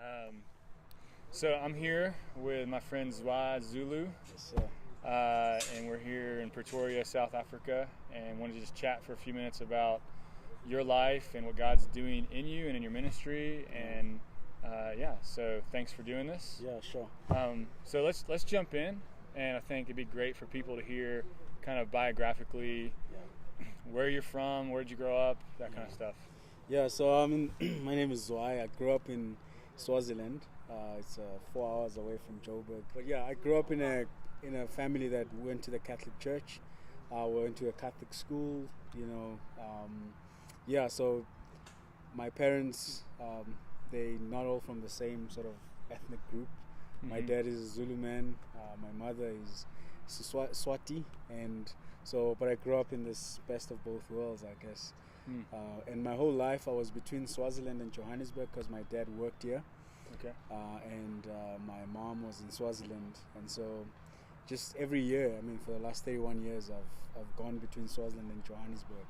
Um, so I'm here with my friend Zwai, Zulu, Yes, sir. and we're here in Pretoria, South Africa, and wanted to just chat for a few minutes about your life and what God's doing in you and in your ministry. And so thanks for doing this. Yeah, sure. So let's jump in, and I think it'd be great for people to hear kind of biographically Yeah. where you're from, where did you grow up, that kind of stuff. Yeah, so my name is Zwai. I grew up in Swaziland. It's 4 hours away from Joburg. But yeah, I grew up in a family that went to the Catholic Church. We went to a Catholic school. So my parents, they not all from the same sort of ethnic group. Mm-hmm. My dad is a Zulu man. My mother is Swati, but I grew up in this best of both worlds, I guess. And my whole life I was between Swaziland and Johannesburg because my dad worked here. Okay. And my mom was in Swaziland, and so just every year, for the last 31 years, I've gone between Swaziland and Johannesburg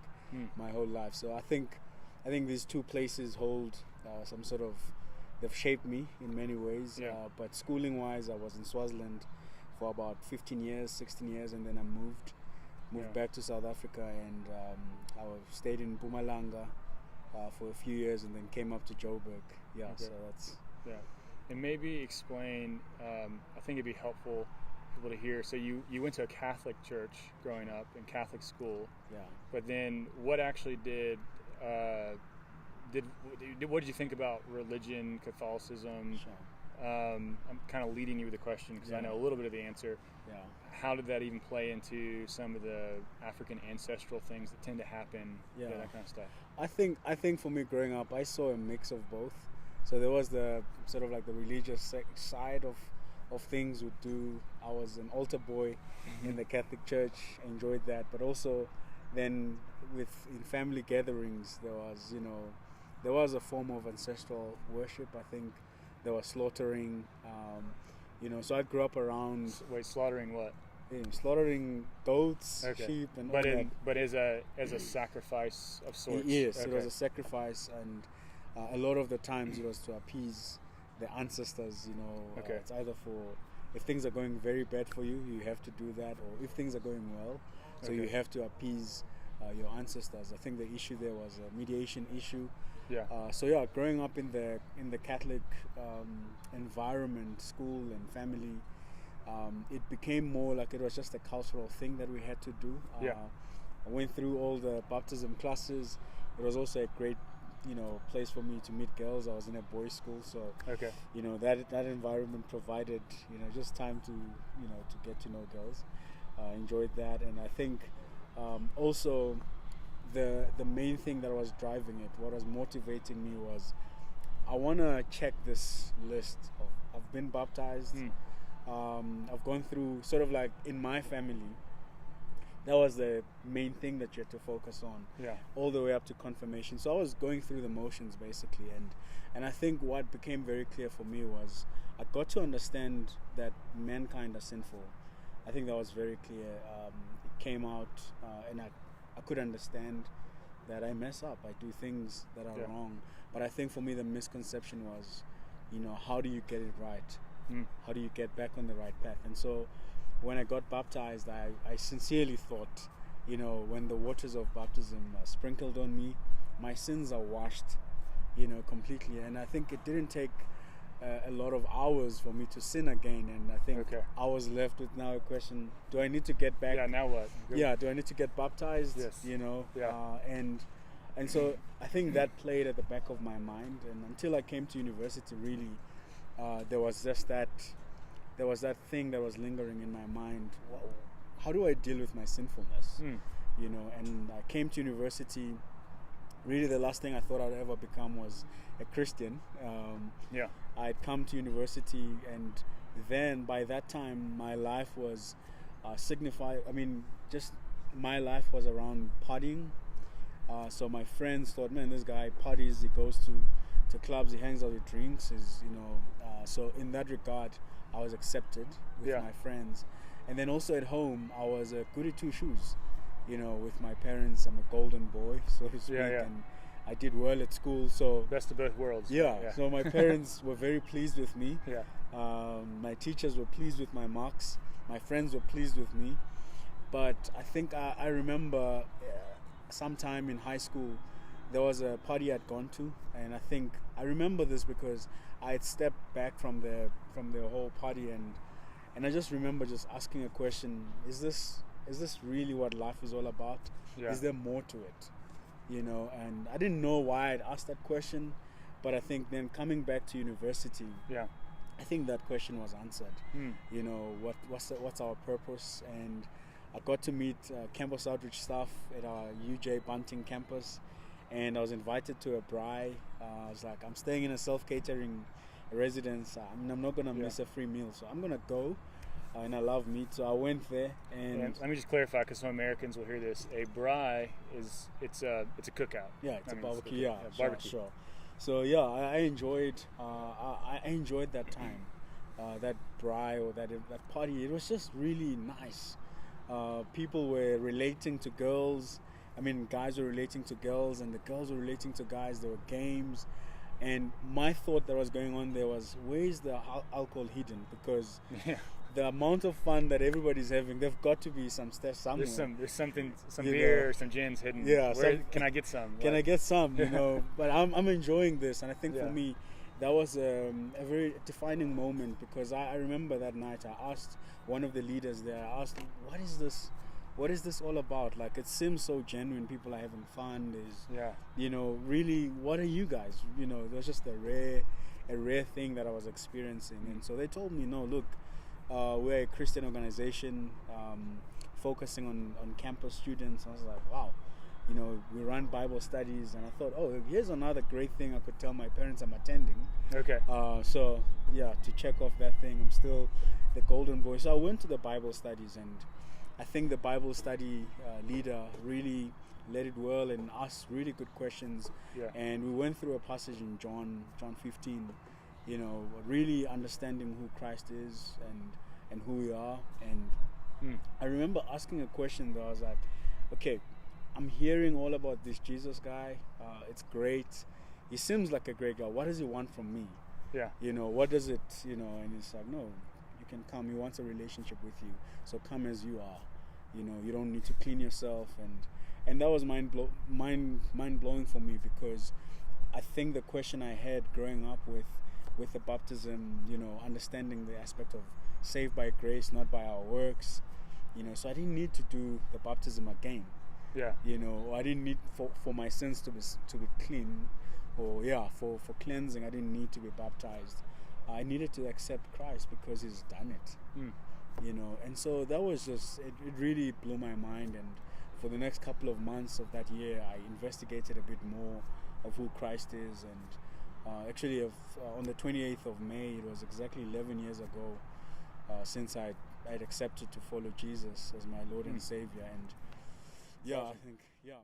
my whole life. So I think these two places hold some sort of, they've shaped me in many ways. Yeah. But schooling wise, I was in Swaziland for about 15 years, 16 years, and then I moved back to South Africa, and I stayed in Mpumalanga for a few years, and then came up to Joburg. Yeah, okay. So that's... Yeah, and maybe explain, I think it'd be helpful for people to hear. So you went to a Catholic church growing up, in Catholic school. Yeah. But then what actually what did you think about religion, Catholicism? Sure. I'm kind of leading you with the question because I know a little bit of the answer. Yeah. How did that even play into some of the African ancestral things that tend to happen? Yeah. That kind of stuff. I think for me growing up, I saw a mix of both. So there was the sort of like the religious side of things. I was an altar boy in the Catholic Church, enjoyed that. But also then in family gatherings, there was a form of ancestral worship. I think there was slaughtering, so I grew up around... Wait, slaughtering what? Slaughtering goats, sheep, and all that. But as a sacrifice of sorts. Yes, okay. It was a sacrifice, and a lot of the times it was to appease the ancestors. Okay. It's either if things are going very bad for you, you have to do that, or if things are going well, so you have to appease your ancestors. I think the issue there was a mediation issue. Yeah. Growing up in the Catholic environment, school and family, it became more like it was just a cultural thing that we had to do. I went through all the baptism classes. It was also a great, place for me to meet girls. I was in a boys' school, so that environment provided, just time to get to know girls. I enjoyed that, and I think also the main thing that was driving it, what was motivating me was, I want to check this list of, I've been baptized. I've gone through sort of like in my family, that was the main thing that you had to focus on, all the way up to confirmation. So I was going through the motions basically, and I think what became very clear for me was I got to understand that mankind are sinful. I think that was very clear. It came out, and I could understand that I mess up. I do things that are wrong. But I think for me the misconception was, how do you get it right? How do you get back on the right path? And so when I got baptized, I sincerely thought, when the waters of baptism are sprinkled on me, my sins are washed, completely. And I think it didn't take a lot of hours for me to sin again. And I think I was left with now a question, do I need to get back? Yeah, now what? Do I need to get baptized? Yes. And so I think that played at the back of my mind. And until I came to university, really, there was that thing that was lingering in my mind. How do I deal with my sinfulness? And I came to university. Really, the last thing I thought I'd ever become was a Christian. I'd come to university, and then by that time, my life was my life was around partying. So my friends thought, man, this guy parties, he goes to clubs, he hangs out, he drinks. So in that regard, I was accepted with my friends. And then also at home, I was a goody two shoes. With my parents, I'm a golden boy, so to speak. And I did well at school. So best of both worlds. Yeah. So my parents were very pleased with me. Yeah. My teachers were pleased with my marks. My friends were pleased with me. But I think I remember sometime in high school, there was a party I'd gone to, and I remember this because I had stepped back from the whole party, and I just remember just asking a question: Is this really what life is all about? Yeah. Is there more to it? And I didn't know why I'd asked that question, but I think then coming back to university, I think that question was answered. What's our purpose? And I got to meet campus outreach staff at our UJ Bunting campus, and I was invited to a braai. I was like, I'm staying in a self-catering residence. I'm not going to miss a free meal, so I'm going to go. And I love meat, so I went there. And let me just clarify, because some Americans will hear this. A braai it's a cookout. Yeah, it's a barbecue. Barbecue. Sure. So I enjoyed that time, that braai or that party. It was just really nice. People were relating to girls. Guys were relating to girls, and the girls were relating to guys. There were games, and my thought that was going on there was, where is the alcohol hidden? Because the amount of fun that everybody's having, there've got to be some stuff somewhere. There's something, some beer or some gins hidden. Yeah. Can I get some? Can I get some? But I'm enjoying this, and I think for me, that was a very defining moment, because I remember that night I asked one of the leaders there. I asked, "What is this? What is this all about? Like, it seems so genuine. People are having fun. Really, what are you guys? It was just a rare thing that I was experiencing." And so they told me, "No, look, we're a Christian organization focusing on campus students." I was like, wow, we run Bible studies, and I thought, oh, here's another great thing I could tell my parents I'm attending. Okay. To check off that thing, I'm still the golden boy. So I went to the Bible studies, and I think the Bible study leader really led it well and asked really good questions. Yeah. And we went through a passage in John 15, really understanding who Christ is and who we are. And I remember asking a question that I was like, okay, I'm hearing all about this Jesus guy. It's great. He seems like a great guy. What does he want from me? Yeah. What does it, and it's like, no, you can come. He wants a relationship with you. So come as you are. You don't need to clean yourself. And that was mind blowing for me, because I think the question I had growing up with the baptism, understanding the aspect of saved by grace, not by our works, so I didn't need to do the baptism again. Yeah. I didn't need for my sins to be clean, or for cleansing, I didn't need to be baptized. I needed to accept Christ because He's done it. And so that was just, it really blew my mind. And for the next couple of months of that year, I investigated a bit more of who Christ is. And actually, on the 28th of May, it was exactly 11 years ago since I'd accepted to follow Jesus as my Lord and Savior. And I think, man.